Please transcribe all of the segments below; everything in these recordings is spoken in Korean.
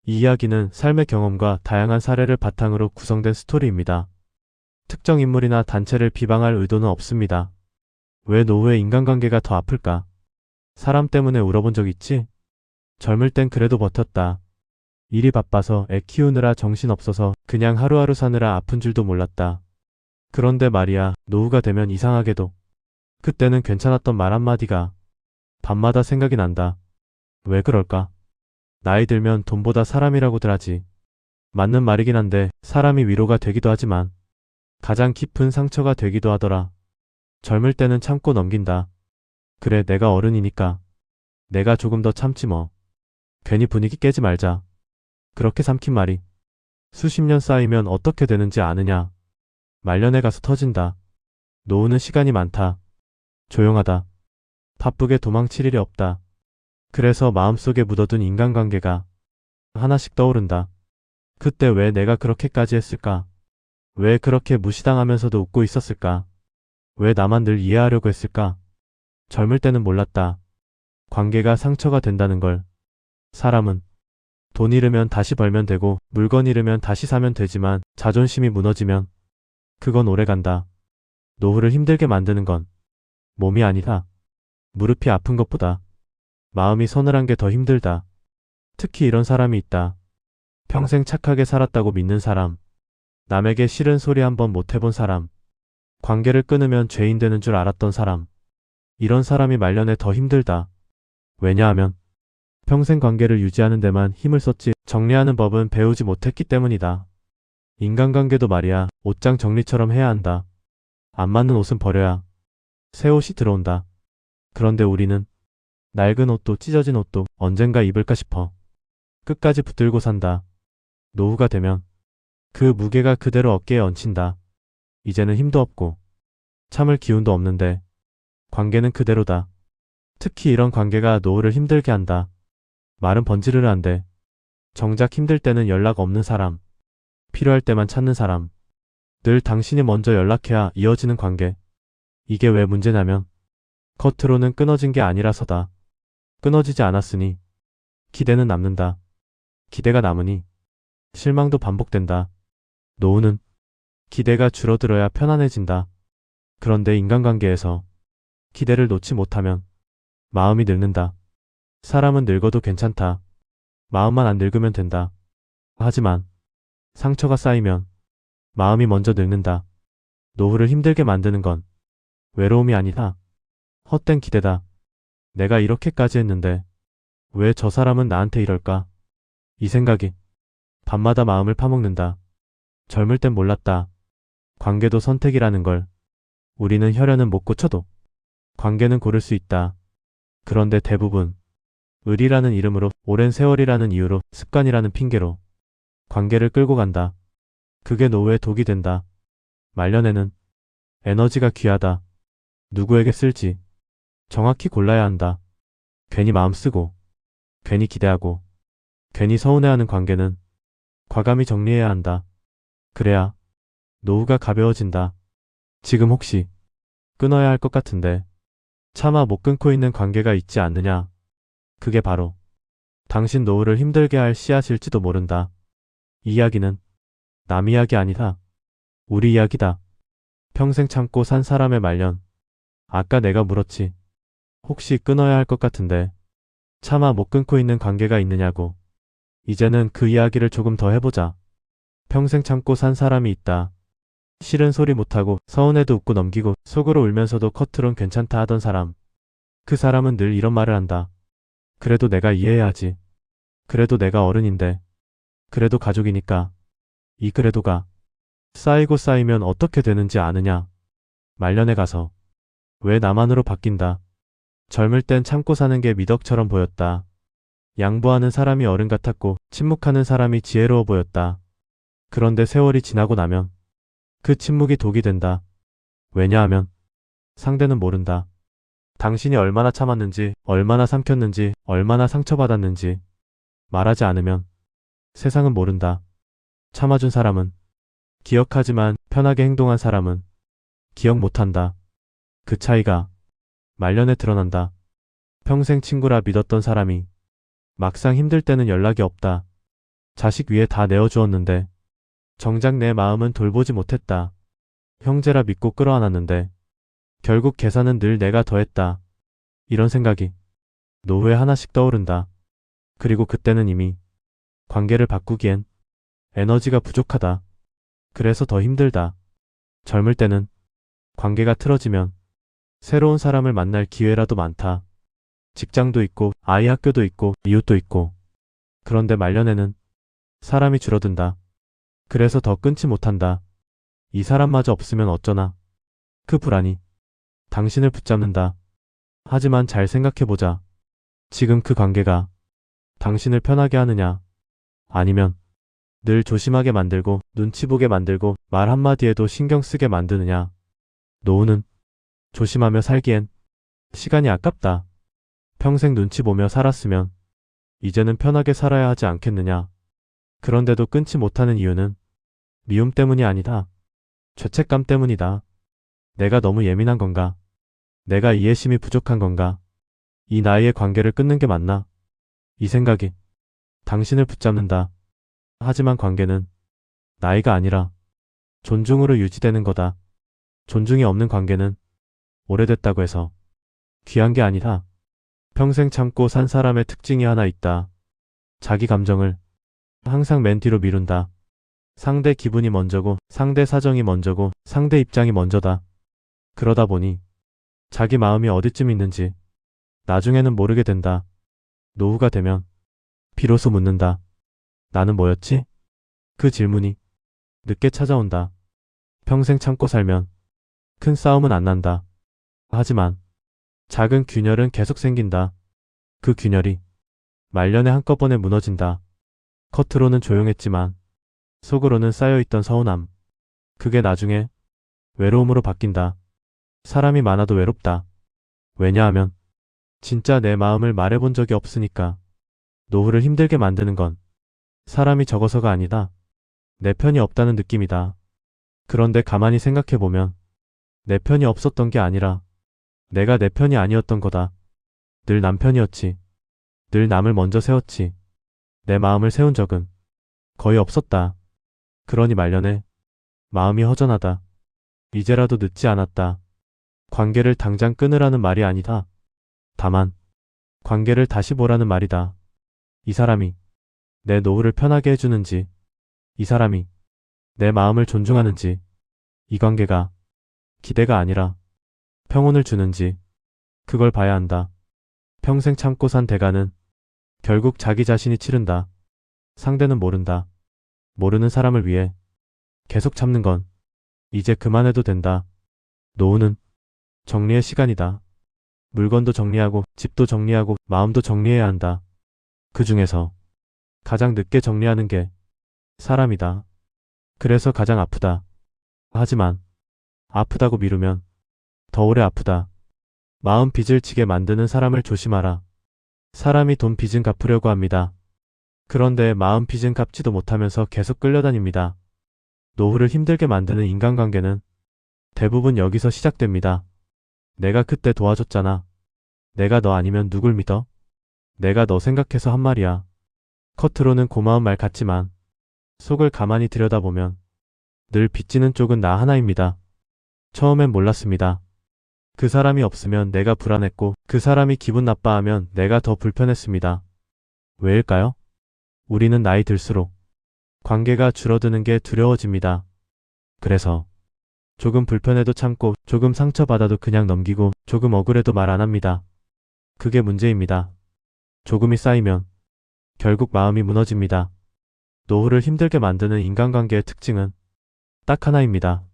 이 이야기는 삶의 경험과 다양한 사례를 바탕으로 구성된 스토리입니다. 특정 인물이나 단체를 비방할 의도는 없습니다. 왜 노후의 인간관계가 더 아플까? 사람 때문에 울어본 적 있지? 젊을 땐 그래도 버텼다. 일이 바빠서 애 키우느라 정신없어서 그냥 하루하루 사느라 아픈 줄도 몰랐다. 그런데 말이야, 노후가 되면 이상하게도 그때는 괜찮았던 말 한마디가 밤마다 생각이 난다. 왜 그럴까? 나이 들면 돈보다 사람이라고들 하지. 맞는 말이긴 한데 사람이 위로가 되기도 하지만 가장 깊은 상처가 되기도 하더라. 젊을 때는 참고 넘긴다. 그래, 내가 어른이니까 내가 조금 더 참지 뭐. 괜히 분위기 깨지 말자. 그렇게 삼킨 말이 수십 년 쌓이면 어떻게 되는지 아느냐. 말년에 가서 터진다. 노후는 시간이 많다. 조용하다. 바쁘게 도망칠 일이 없다. 그래서 마음속에 묻어둔 인간관계가 하나씩 떠오른다. 그때 왜 내가 그렇게까지 했을까? 왜 그렇게 무시당하면서도 웃고 있었을까? 왜 나만 늘 이해하려고 했을까? 젊을 때는 몰랐다. 관계가 상처가 된다는 걸. 사람은 돈 잃으면 다시 벌면 되고 물건 잃으면 다시 사면 되지만 자존심이 무너지면 그건 오래간다. 노후를 힘들게 만드는 건 몸이 아니다. 무릎이 아픈 것보다 마음이 서늘한 게 더 힘들다. 특히 이런 사람이 있다. 평생 착하게 살았다고 믿는 사람. 남에게 싫은 소리 한번 못 해본 사람. 관계를 끊으면 죄인 되는 줄 알았던 사람. 이런 사람이 말년에 더 힘들다. 왜냐하면 평생 관계를 유지하는 데만 힘을 썼지 정리하는 법은 배우지 못했기 때문이다. 인간관계도 말이야, 옷장 정리처럼 해야 한다. 안 맞는 옷은 버려야 새 옷이 들어온다. 그런데 우리는 낡은 옷도 찢어진 옷도 언젠가 입을까 싶어 끝까지 붙들고 산다. 노후가 되면 그 무게가 그대로 어깨에 얹힌다. 이제는 힘도 없고 참을 기운도 없는데 관계는 그대로다. 특히 이런 관계가 노후를 힘들게 한다. 말은 번지르르 한데 정작 힘들 때는 연락 없는 사람, 필요할 때만 찾는 사람, 늘 당신이 먼저 연락해야 이어지는 관계. 이게 왜 문제냐면 겉으로는 끊어진 게 아니라서다. 끊어지지 않았으니 기대는 남는다. 기대가 남으니 실망도 반복된다. 노후는 기대가 줄어들어야 편안해진다. 그런데 인간관계에서 기대를 놓지 못하면 마음이 늙는다. 사람은 늙어도 괜찮다. 마음만 안 늙으면 된다. 하지만 상처가 쌓이면 마음이 먼저 늙는다. 노후를 힘들게 만드는 건 외로움이 아니다. 헛된 기대다. 내가 이렇게까지 했는데 왜 저 사람은 나한테 이럴까? 이 생각이 밤마다 마음을 파먹는다. 젊을 땐 몰랐다. 관계도 선택이라는 걸. 우리는 혈연은 못 고쳐도 관계는 고를 수 있다. 그런데 대부분 의리라는 이름으로, 오랜 세월이라는 이유로, 습관이라는 핑계로 관계를 끌고 간다. 그게 노후의 독이 된다. 말년에는 에너지가 귀하다. 누구에게 쓸지 정확히 골라야 한다. 괜히 마음 쓰고, 괜히 기대하고, 괜히 서운해하는 관계는 과감히 정리해야 한다. 그래야 노후가 가벼워진다. 지금 혹시 끊어야 할 것 같은데 차마 못 끊고 있는 관계가 있지 않느냐? 그게 바로 당신 노후를 힘들게 할 씨앗일지도 모른다. 이 이야기는 남 이야기 아니다. 우리 이야기다. 평생 참고 산 사람의 말년. 아까 내가 물었지. 혹시 끊어야 할 것 같은데 차마 못 끊고 있는 관계가 있느냐고. 이제는 그 이야기를 조금 더 해보자. 평생 참고 산 사람이 있다. 싫은 소리 못하고 서운해도 웃고 넘기고 속으로 울면서도 겉으론 괜찮다 하던 사람. 그 사람은 늘 이런 말을 한다. 그래도 내가 이해해야지. 그래도 내가 어른인데. 그래도 가족이니까. 이 그래도가 쌓이고 쌓이면 어떻게 되는지 아느냐. 말년에 가서 왜 나만으로 바뀐다. 젊을 땐 참고 사는 게 미덕처럼 보였다. 양보하는 사람이 어른 같았고 침묵하는 사람이 지혜로워 보였다. 그런데 세월이 지나고 나면 그 침묵이 독이 된다. 왜냐하면 상대는 모른다. 당신이 얼마나 참았는지, 얼마나 삼켰는지, 얼마나 상처받았는지. 말하지 않으면 세상은 모른다. 참아준 사람은 기억하지만 편하게 행동한 사람은 기억 못한다. 그 차이가 말년에 드러난다. 평생 친구라 믿었던 사람이 막상 힘들 때는 연락이 없다. 자식 위에 다 내어주었는데 정작 내 마음은 돌보지 못했다. 형제라 믿고 끌어안았는데 결국 계산은 늘 내가 더했다. 이런 생각이 노후에 하나씩 떠오른다. 그리고 그때는 이미 관계를 바꾸기엔 에너지가 부족하다. 그래서 더 힘들다. 젊을 때는 관계가 틀어지면 새로운 사람을 만날 기회라도 많다. 직장도 있고 아이 학교도 있고 이웃도 있고. 그런데 말년에는 사람이 줄어든다. 그래서 더 끊지 못한다. 이 사람마저 없으면 어쩌나. 그 불안이 당신을 붙잡는다. 하지만 잘 생각해보자. 지금 그 관계가 당신을 편하게 하느냐? 아니면 늘 조심하게 만들고 눈치 보게 만들고 말 한마디에도 신경 쓰게 만드느냐? 노후는 조심하며 살기엔 시간이 아깝다. 평생 눈치 보며 살았으면 이제는 편하게 살아야 하지 않겠느냐? 그런데도 끊지 못하는 이유는 미움 때문이 아니다. 죄책감 때문이다. 내가 너무 예민한 건가? 내가 이해심이 부족한 건가? 이 나이에 관계를 끊는 게 맞나? 이 생각이 당신을 붙잡는다. 하지만 관계는 나이가 아니라 존중으로 유지되는 거다. 존중이 없는 관계는 오래됐다고 해서 귀한 게 아니다. 평생 참고 산 사람의 특징이 하나 있다. 자기 감정을 항상 맨 뒤로 미룬다. 상대 기분이 먼저고 상대 사정이 먼저고 상대 입장이 먼저다. 그러다 보니 자기 마음이 어디쯤 있는지 나중에는 모르게 된다. 노후가 되면 비로소 묻는다. 나는 뭐였지? 그 질문이 늦게 찾아온다. 평생 참고 살면 큰 싸움은 안 난다. 하지만 작은 균열은 계속 생긴다. 그 균열이 말년에 한꺼번에 무너진다. 겉으로는 조용했지만 속으로는 쌓여있던 서운함. 그게 나중에 외로움으로 바뀐다. 사람이 많아도 외롭다. 왜냐하면 진짜 내 마음을 말해본 적이 없으니까. 노후를 힘들게 만드는 건 사람이 적어서가 아니다. 내 편이 없다는 느낌이다. 그런데 가만히 생각해보면 내 편이 없었던 게 아니라 내가 내 편이 아니었던 거다. 늘 남 편이었지. 늘 남을 먼저 세웠지. 내 마음을 세운 적은 거의 없었다. 그러니 말년에 마음이 허전하다. 이제라도 늦지 않았다. 관계를 당장 끊으라는 말이 아니다. 다만 관계를 다시 보라는 말이다. 이 사람이 내 노후를 편하게 해주는지, 이 사람이 내 마음을 존중하는지, 이 관계가 기대가 아니라 평온을 주는지 그걸 봐야 한다. 평생 참고 산 대가는 결국 자기 자신이 치른다. 상대는 모른다. 모르는 사람을 위해 계속 참는 건 이제 그만해도 된다. 노후는 정리의 시간이다. 물건도 정리하고 집도 정리하고 마음도 정리해야 한다. 그 중에서 가장 늦게 정리하는 게 사람이다. 그래서 가장 아프다. 하지만 아프다고 미루면 더 오래 아프다. 마음 빚을 지게 만드는 사람을 조심하라. 사람이 돈 빚은 갚으려고 합니다. 그런데 마음 빚은 갚지도 못하면서 계속 끌려다닙니다. 노후를 힘들게 만드는 인간관계는 대부분 여기서 시작됩니다. 내가 그때 도와줬잖아. 내가 너 아니면 누굴 믿어? 내가 너 생각해서 한 말이야. 겉으로는 고마운 말 같지만 속을 가만히 들여다보면 늘 빚지는 쪽은 나 하나입니다. 처음엔 몰랐습니다. 그 사람이 없으면 내가 불안했고 그 사람이 기분 나빠하면 내가 더 불편했습니다. 왜일까요? 우리는 나이 들수록 관계가 줄어드는 게 두려워집니다. 그래서 조금 불편해도 참고 조금 상처받아도 그냥 넘기고 조금 억울해도 말 안 합니다. 그게 문제입니다. 조금이 쌓이면 결국 마음이 무너집니다. 노후를 힘들게 만드는 인간관계의 특징은 딱 하나입니다.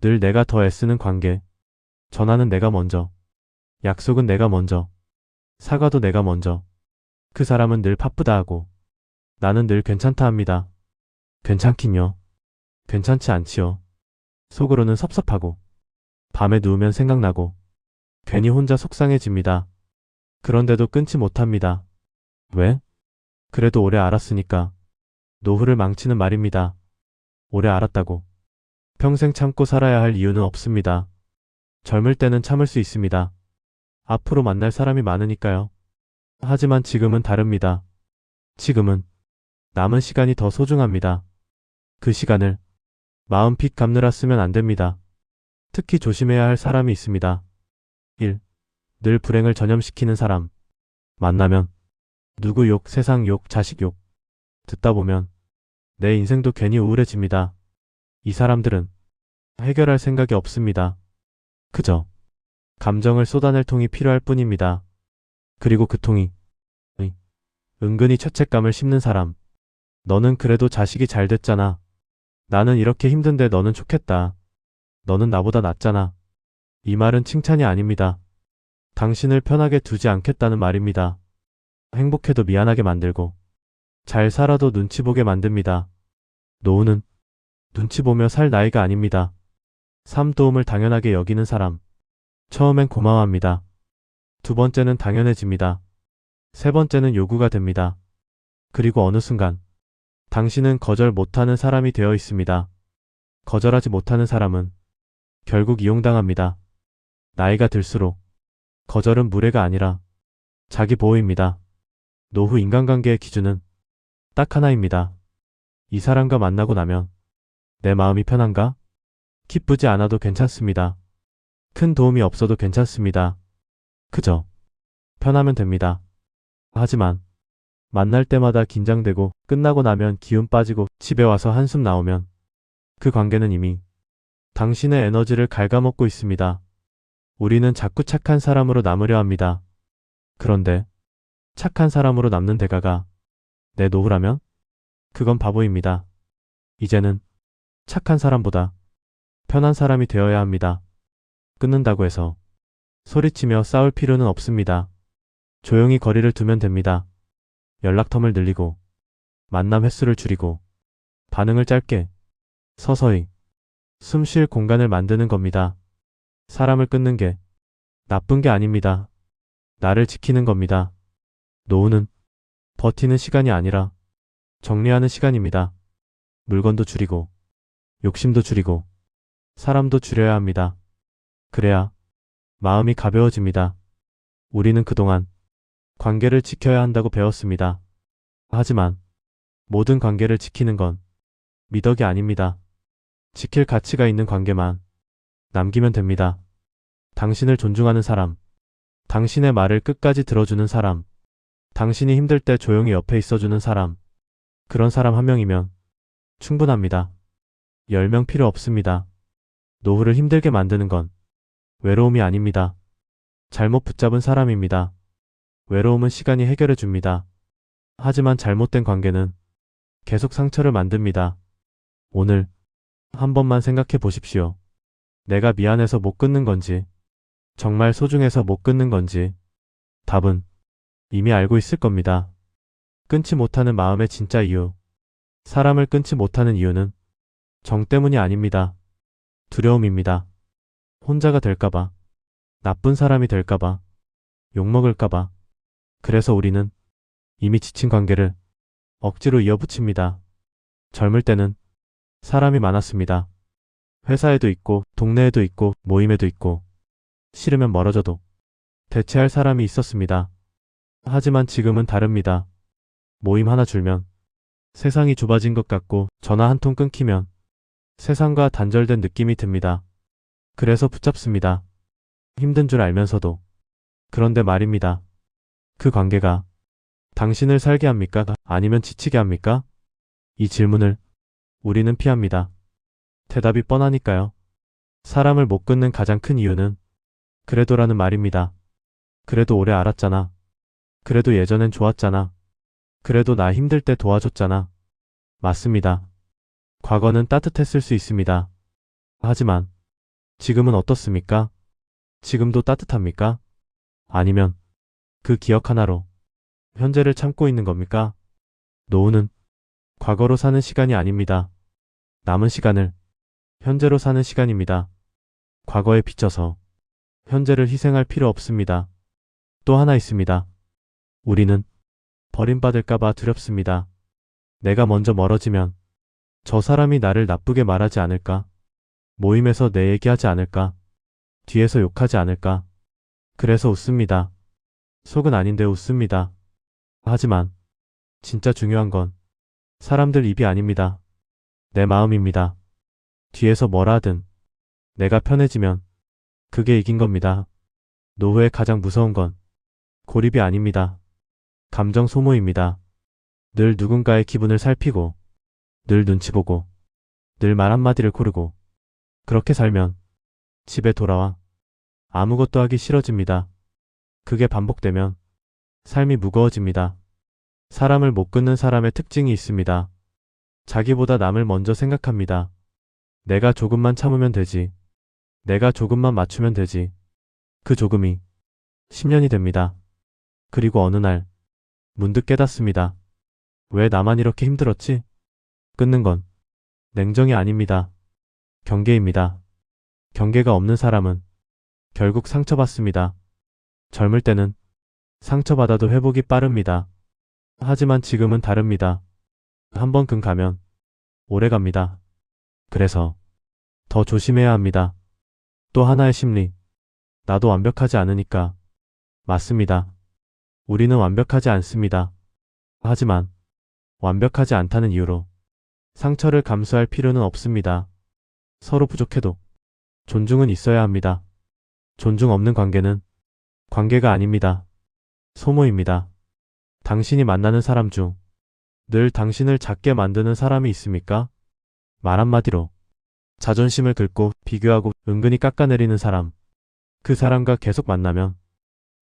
늘 내가 더 애쓰는 관계. 전화는 내가 먼저. 약속은 내가 먼저. 사과도 내가 먼저. 그 사람은 늘 바쁘다 하고 나는 늘 괜찮다 합니다. 괜찮긴요. 괜찮지 않지요. 속으로는 섭섭하고 밤에 누우면 생각나고 괜히 혼자 속상해집니다. 그런데도 끊지 못합니다. 왜? 그래도 오래 알았으니까. 노후를 망치는 말입니다. 오래 알았다고 평생 참고 살아야 할 이유는 없습니다. 젊을 때는 참을 수 있습니다. 앞으로 만날 사람이 많으니까요. 하지만 지금은 다릅니다. 지금은 남은 시간이 더 소중합니다. 그 시간을 마음 빚 갚느라 쓰면 안 됩니다. 특히 조심해야 할 사람이 있습니다. 1. 늘 불행을 전염시키는 사람. 만나면 누구 욕, 세상 욕, 자식 욕. 듣다 보면 내 인생도 괜히 우울해집니다. 이 사람들은 해결할 생각이 없습니다. 그저 감정을 쏟아낼 통이 필요할 뿐입니다. 그리고 그 통이 은근히 죄책감을 씹는 사람. 너는 그래도 자식이 잘 됐잖아. 나는 이렇게 힘든데 너는 좋겠다. 너는 나보다 낫잖아. 이 말은 칭찬이 아닙니다. 당신을 편하게 두지 않겠다는 말입니다. 행복해도 미안하게 만들고 잘 살아도 눈치 보게 만듭니다. 노후는 눈치 보며 살 나이가 아닙니다. 삶 도움을 당연하게 여기는 사람. 처음엔 고마워합니다. 두 번째는 당연해집니다. 세 번째는 요구가 됩니다. 그리고 어느 순간 당신은 거절 못하는 사람이 되어 있습니다. 거절하지 못하는 사람은 결국 이용당합니다. 나이가 들수록 거절은 무례가 아니라 자기 보호입니다. 노후 인간관계의 기준은 딱 하나입니다. 이 사람과 만나고 나면 내 마음이 편한가? 기쁘지 않아도 괜찮습니다. 큰 도움이 없어도 괜찮습니다. 그저 편하면 됩니다. 하지만 만날 때마다 긴장되고 끝나고 나면 기운 빠지고 집에 와서 한숨 나오면 그 관계는 이미 당신의 에너지를 갉아먹고 있습니다. 우리는 자꾸 착한 사람으로 남으려 합니다. 그런데 착한 사람으로 남는 대가가 내 노후라면? 그건 바보입니다. 이제는 착한 사람보다 편한 사람이 되어야 합니다. 끊는다고 해서 소리치며 싸울 필요는 없습니다. 조용히 거리를 두면 됩니다. 연락텀을 늘리고 만남 횟수를 줄이고 반응을 짧게 서서히 숨 쉴 공간을 만드는 겁니다. 사람을 끊는 게 나쁜 게 아닙니다. 나를 지키는 겁니다. 노후는 버티는 시간이 아니라 정리하는 시간입니다. 물건도 줄이고 욕심도 줄이고 사람도 줄여야 합니다. 그래야 마음이 가벼워집니다. 우리는 그동안 관계를 지켜야 한다고 배웠습니다. 하지만 모든 관계를 지키는 건 미덕이 아닙니다. 지킬 가치가 있는 관계만 남기면 됩니다. 당신을 존중하는 사람, 당신의 말을 끝까지 들어주는 사람, 당신이 힘들 때 조용히 옆에 있어주는 사람, 그런 사람 한 명이면 충분합니다. 10명 필요 없습니다. 노후를 힘들게 만드는 건 외로움이 아닙니다. 잘못 붙잡은 사람입니다. 외로움은 시간이 해결해 줍니다. 하지만 잘못된 관계는 계속 상처를 만듭니다. 오늘 한 번만 생각해 보십시오. 내가 미안해서 못 끊는 건지, 정말 소중해서 못 끊는 건지, 답은 이미 알고 있을 겁니다. 끊지 못하는 마음의 진짜 이유. 사람을 끊지 못하는 이유는 정 때문이 아닙니다. 두려움입니다. 혼자가 될까봐, 나쁜 사람이 될까봐, 욕먹을까봐. 그래서 우리는 이미 지친 관계를 억지로 이어붙입니다. 젊을 때는 사람이 많았습니다. 회사에도 있고, 동네에도 있고, 모임에도 있고, 싫으면 멀어져도 대체할 사람이 있었습니다. 하지만 지금은 다릅니다. 모임 하나 줄면 세상이 좁아진 것 같고, 전화 한 통 끊기면 세상과 단절된 느낌이 듭니다. 그래서 붙잡습니다. 힘든 줄 알면서도. 그런데 말입니다. 그 관계가 당신을 살게 합니까? 아니면 지치게 합니까? 이 질문을 우리는 피합니다. 대답이 뻔하니까요. 사람을 못 끊는 가장 큰 이유는 그래도라는 말입니다. 그래도 오래 알았잖아. 그래도 예전엔 좋았잖아. 그래도 나 힘들 때 도와줬잖아. 맞습니다. 과거는 따뜻했을 수 있습니다. 하지만 지금은 어떻습니까? 지금도 따뜻합니까? 아니면 그 기억 하나로 현재를 참고 있는 겁니까? 노후는 과거로 사는 시간이 아닙니다. 남은 시간을 현재로 사는 시간입니다. 과거에 비춰서 현재를 희생할 필요 없습니다. 또 하나 있습니다. 우리는 버림받을까봐 두렵습니다. 내가 먼저 멀어지면 저 사람이 나를 나쁘게 말하지 않을까? 모임에서 내 얘기하지 않을까? 뒤에서 욕하지 않을까? 그래서 웃습니다. 속은 아닌데 웃습니다. 하지만 진짜 중요한 건 사람들 입이 아닙니다. 내 마음입니다. 뒤에서 뭐라 하든 내가 편해지면 그게 이긴 겁니다. 노후의 가장 무서운 건 고립이 아닙니다. 감정 소모입니다. 늘 누군가의 기분을 살피고, 늘 눈치 보고, 늘 말 한마디를 고르고, 그렇게 살면 집에 돌아와 아무것도 하기 싫어집니다. 그게 반복되면 삶이 무거워집니다. 사람을 못 끊는 사람의 특징이 있습니다. 자기보다 남을 먼저 생각합니다. 내가 조금만 참으면 되지. 내가 조금만 맞추면 되지. 그 조금이 10년이 됩니다. 그리고 어느 날 문득 깨닫습니다. 왜 나만 이렇게 힘들었지? 끊는 건 냉정이 아닙니다. 경계입니다. 경계가 없는 사람은 결국 상처받습니다. 젊을 때는 상처받아도 회복이 빠릅니다. 하지만 지금은 다릅니다. 한번 금 가면 오래 갑니다. 그래서 더 조심해야 합니다. 또 하나의 심리. 나도 완벽하지 않으니까. 맞습니다. 우리는 완벽하지 않습니다. 하지만 완벽하지 않다는 이유로 상처를 감수할 필요는 없습니다. 서로 부족해도 존중은 있어야 합니다. 존중 없는 관계는 관계가 아닙니다. 소모입니다. 당신이 만나는 사람 중 늘 당신을 작게 만드는 사람이 있습니까? 말 한마디로 자존심을 긁고 비교하고 은근히 깎아내리는 사람. 그 사람과 계속 만나면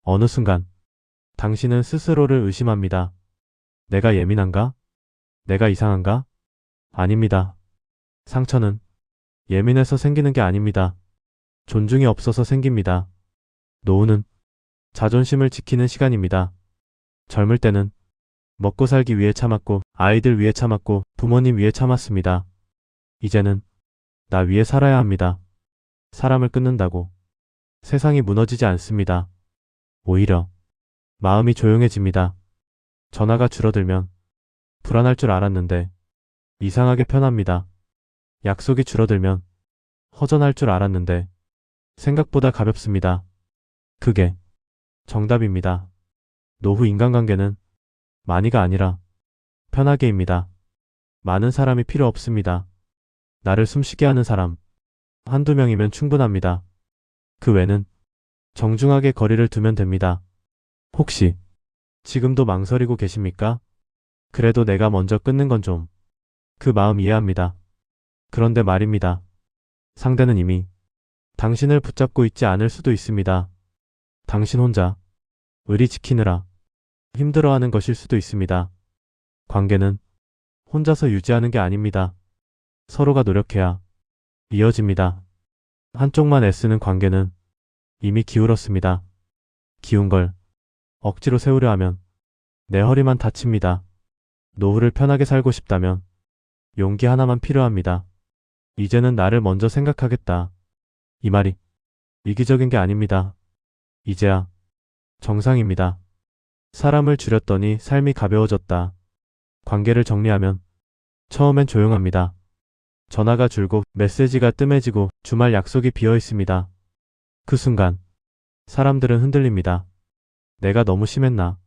어느 순간 당신은 스스로를 의심합니다. 내가 예민한가? 내가 이상한가? 아닙니다. 상처는 예민해서 생기는 게 아닙니다. 존중이 없어서 생깁니다. 노후는 자존심을 지키는 시간입니다. 젊을 때는 먹고 살기 위해 참았고, 아이들 위해 참았고, 부모님 위해 참았습니다. 이제는 나 위해 살아야 합니다. 사람을 끊는다고 세상이 무너지지 않습니다. 오히려 마음이 조용해집니다. 전화가 줄어들면 불안할 줄 알았는데 이상하게 편합니다. 약속이 줄어들면 허전할 줄 알았는데 생각보다 가볍습니다. 그게 정답입니다. 노후 인간관계는 많이가 아니라 편하게입니다. 많은 사람이 필요 없습니다. 나를 숨쉬게 하는 사람 한두 명이면 충분합니다. 그 외는 정중하게 거리를 두면 됩니다. 혹시 지금도 망설이고 계십니까? 그래도 내가 먼저 끊는 건 좀 그 마음 이해합니다. 그런데 말입니다. 상대는 이미 당신을 붙잡고 있지 않을 수도 있습니다. 당신 혼자 의리 지키느라 힘들어하는 것일 수도 있습니다. 관계는 혼자서 유지하는 게 아닙니다. 서로가 노력해야 이어집니다. 한쪽만 애쓰는 관계는 이미 기울었습니다. 기운 걸 억지로 세우려 하면 내 허리만 다칩니다. 노후를 편하게 살고 싶다면 용기 하나만 필요합니다. 이제는 나를 먼저 생각하겠다. 이 말이 이기적인 게 아닙니다. 이제야 정상입니다. 사람을 줄였더니 삶이 가벼워졌다. 관계를 정리하면 처음엔 조용합니다. 전화가 줄고 메시지가 뜸해지고 주말 약속이 비어 있습니다. 그 순간 사람들은 흔들립니다. 내가 너무 심했나?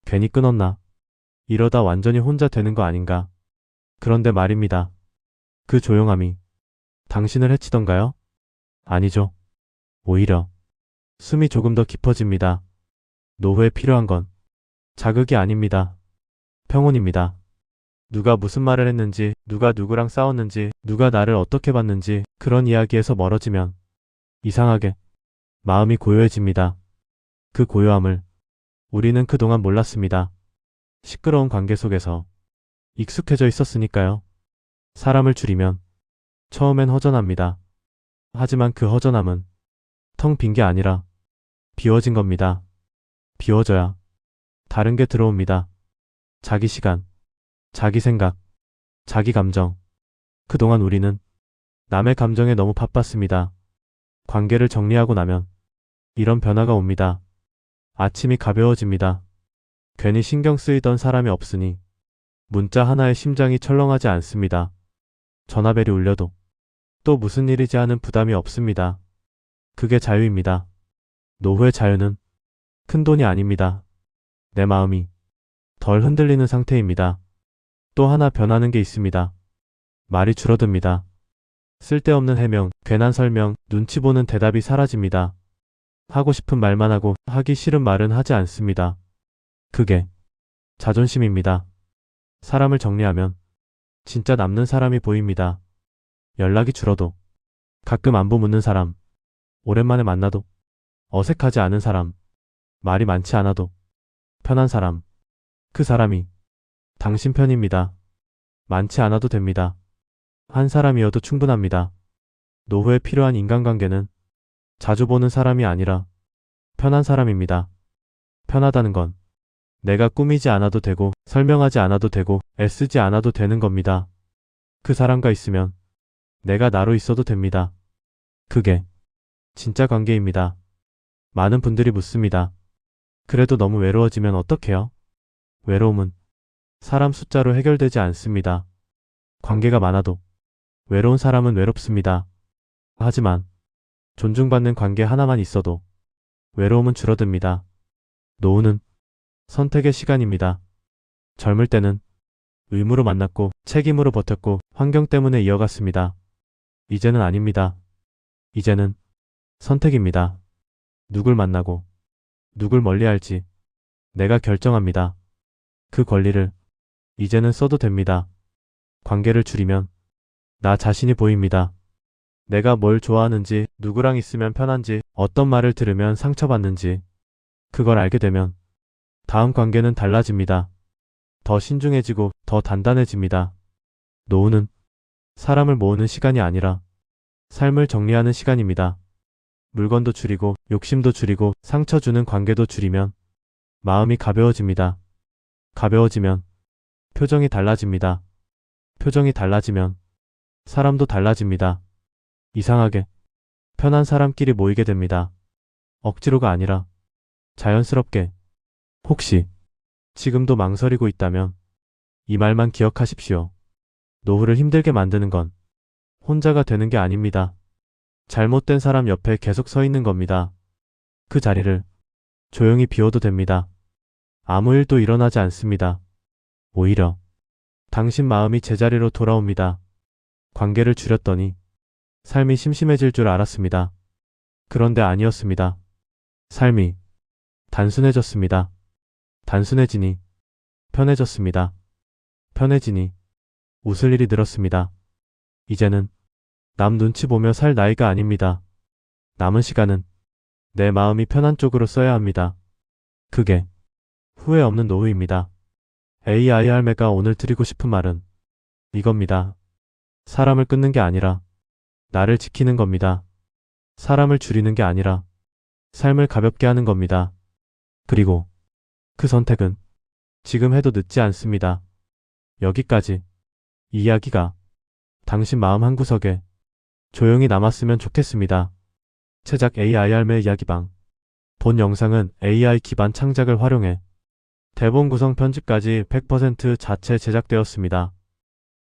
괜히 끊었나? 이러다 완전히 혼자 되는 거 아닌가? 그런데 말입니다. 그 조용함이 당신을 해치던가요? 아니죠. 오히려 숨이 조금 더 깊어집니다. 노후에 필요한 건 자극이 아닙니다. 평온입니다. 누가 무슨 말을 했는지, 누가 누구랑 싸웠는지, 누가 나를 어떻게 봤는지 그런 이야기에서 멀어지면 이상하게 마음이 고요해집니다. 그 고요함을 우리는 그동안 몰랐습니다. 시끄러운 관계 속에서 익숙해져 있었으니까요. 사람을 줄이면 처음엔 허전합니다. 하지만 그 허전함은 텅 빈 게 아니라 비워진 겁니다. 비워져야 다른 게 들어옵니다. 자기 시간, 자기 생각, 자기 감정. 그동안 우리는 남의 감정에 너무 바빴습니다. 관계를 정리하고 나면 이런 변화가 옵니다. 아침이 가벼워집니다. 괜히 신경 쓰이던 사람이 없으니 문자 하나에 심장이 철렁하지 않습니다. 전화벨이 울려도 또 무슨 일이지 하는 부담이 없습니다. 그게 자유입니다. 노후의 자유는 큰 돈이 아닙니다. 내 마음이 덜 흔들리는 상태입니다. 또 하나 변하는 게 있습니다. 말이 줄어듭니다. 쓸데없는 해명, 괜한 설명, 눈치 보는 대답이 사라집니다. 하고 싶은 말만 하고 하기 싫은 말은 하지 않습니다. 그게 자존심입니다. 사람을 정리하면 진짜 남는 사람이 보입니다. 연락이 줄어도, 가끔 안부 묻는 사람, 오랜만에 만나도, 어색하지 않은 사람, 말이 많지 않아도 편한 사람, 그 사람이 당신 편입니다. 많지 않아도 됩니다. 한 사람이어도 충분합니다. 노후에 필요한 인간관계는 자주 보는 사람이 아니라 편한 사람입니다. 편하다는 건 내가 꾸미지 않아도 되고 설명하지 않아도 되고 애쓰지 않아도 되는 겁니다. 그 사람과 있으면 내가 나로 있어도 됩니다. 그게 진짜 관계입니다. 많은 분들이 묻습니다. 그래도 너무 외로워지면 어떡해요? 외로움은 사람 숫자로 해결되지 않습니다. 관계가 많아도 외로운 사람은 외롭습니다. 하지만 존중받는 관계 하나만 있어도 외로움은 줄어듭니다. 노후는 선택의 시간입니다. 젊을 때는 의무로 만났고 책임으로 버텼고 환경 때문에 이어갔습니다. 이제는 아닙니다. 이제는 선택입니다. 누굴 만나고 누굴 멀리할지 내가 결정합니다. 그 권리를 이제는 써도 됩니다. 관계를 줄이면 나 자신이 보입니다. 내가 뭘 좋아하는지, 누구랑 있으면 편한지, 어떤 말을 들으면 상처받는지 그걸 알게 되면 다음 관계는 달라집니다. 더 신중해지고 더 단단해집니다. 노후는 사람을 모으는 시간이 아니라 삶을 정리하는 시간입니다. 물건도 줄이고 욕심도 줄이고 상처 주는 관계도 줄이면 마음이 가벼워집니다. 가벼워지면 표정이 달라집니다. 표정이 달라지면 사람도 달라집니다. 이상하게 편한 사람끼리 모이게 됩니다. 억지로가 아니라 자연스럽게. 혹시 지금도 망설이고 있다면 이 말만 기억하십시오. 노후를 힘들게 만드는 건 혼자가 되는 게 아닙니다. 잘못된 사람 옆에 계속 서 있는 겁니다. 그 자리를 조용히 비워도 됩니다. 아무 일도 일어나지 않습니다. 오히려 당신 마음이 제자리로 돌아옵니다. 관계를 줄였더니 삶이 심심해질 줄 알았습니다. 그런데 아니었습니다. 삶이 단순해졌습니다. 단순해지니 편해졌습니다. 편해지니 웃을 일이 늘었습니다. 이제는 남 눈치 보며 살 나이가 아닙니다. 남은 시간은 내 마음이 편한 쪽으로 써야 합니다. 그게 후회 없는 노후입니다. AI 할매가 오늘 드리고 싶은 말은 이겁니다. 사람을 끊는 게 아니라 나를 지키는 겁니다. 사람을 줄이는 게 아니라 삶을 가볍게 하는 겁니다. 그리고 그 선택은 지금 해도 늦지 않습니다. 여기까지 이 이야기가 당신 마음 한구석에 조용히 남았으면 좋겠습니다. 제작 AI 할매 이야기방. 본 영상은 AI 기반 창작을 활용해 대본 구성 편집까지 100% 자체 제작되었습니다.